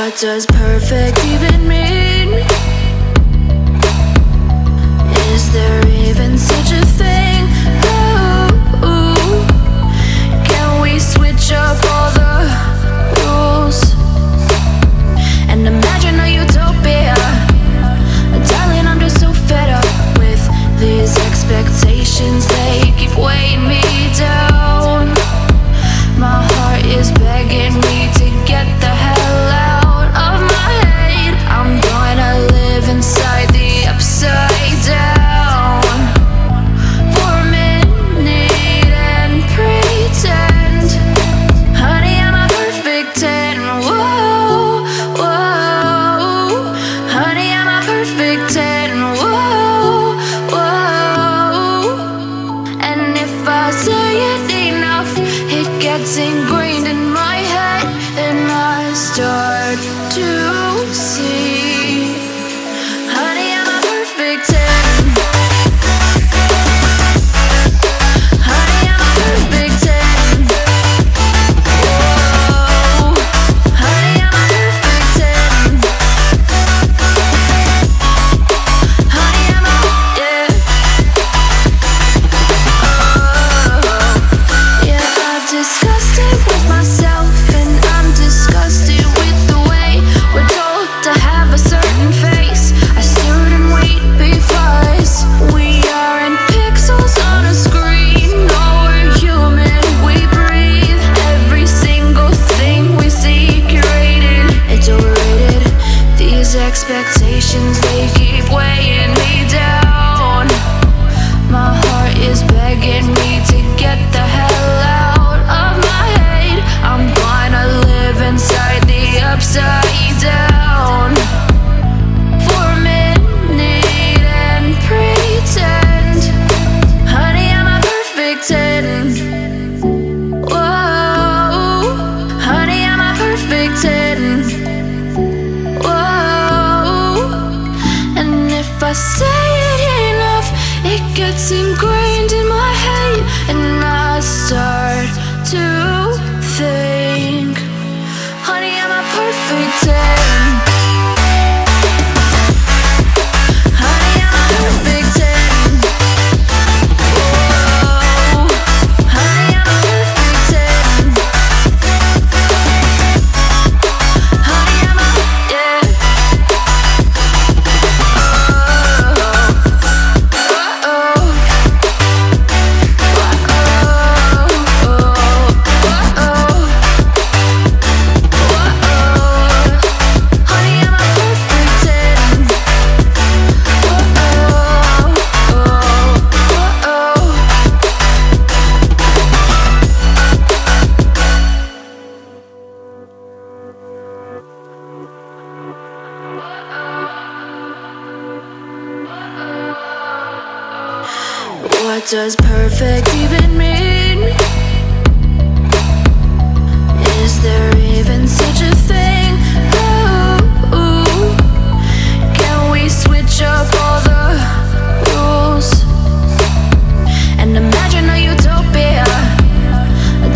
What does perfect even mean? Is there even such a thing? Ooh, can we switch up all the rules and imagine a utopia? Darling, I'm just so fed up with these expectations. They keep weighing me down. My heart is begging me to get the hell out of my head. I'm gonna live inside the upside down for a minute and pretend, honey, I'm a perfect 10. Whoa, whoa, honey, I'm a perfect 10. Whoa, whoa, and if I say it enough, it gets ingrained in my head, and I start to see, honey, I'm a perfect 10. Honey, I'm a perfect 10. Whoa, honey, I'm a perfect 10. Honey, I'm a, yeah. Yeah, I've discussed it with myself, and I'm disgusted with the way we're told to have a certain face, a certain weight, because we aren't pixels on a screen. No, we're human, we breathe. Every single thing we see curated, it's overrated. These expectations, they keep weighing me down. My heart is begging me to get the hell out of my head. I'm gonna live inside the upside down for a minute and pretend, honey, I'm a perfect 10. Whoa, honey, I'm a perfect 10. Whoa, and if I say it enough, it gets ingrained in my head, and I start to think, honey, I'm a perfect 10. Honey, I'm a perfect 10. Whoa, honey, I'm a perfect 10. Honey, I'm a, yeah. What does perfect even mean? Is there even such a thing? Ooh, can we switch up all the rules and imagine a utopia?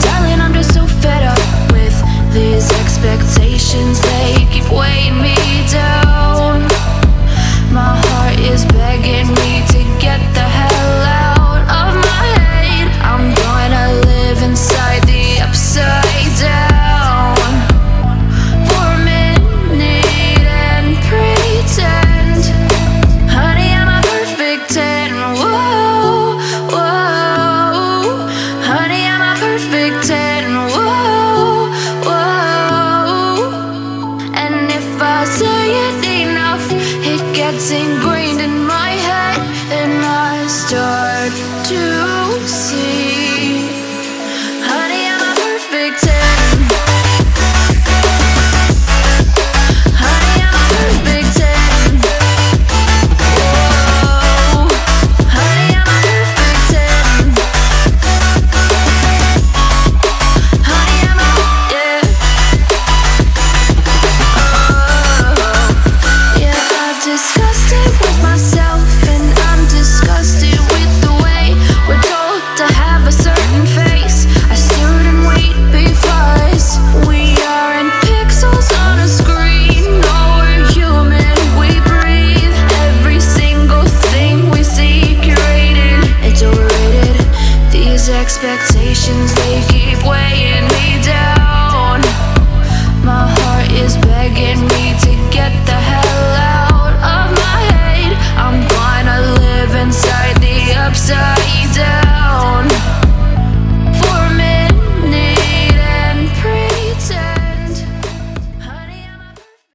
Darling, I'm just so fed up with these expectations. They keep weighing me down. My heart is begging me to get the hell out of my head. I'm gonna expectations, they keep weighing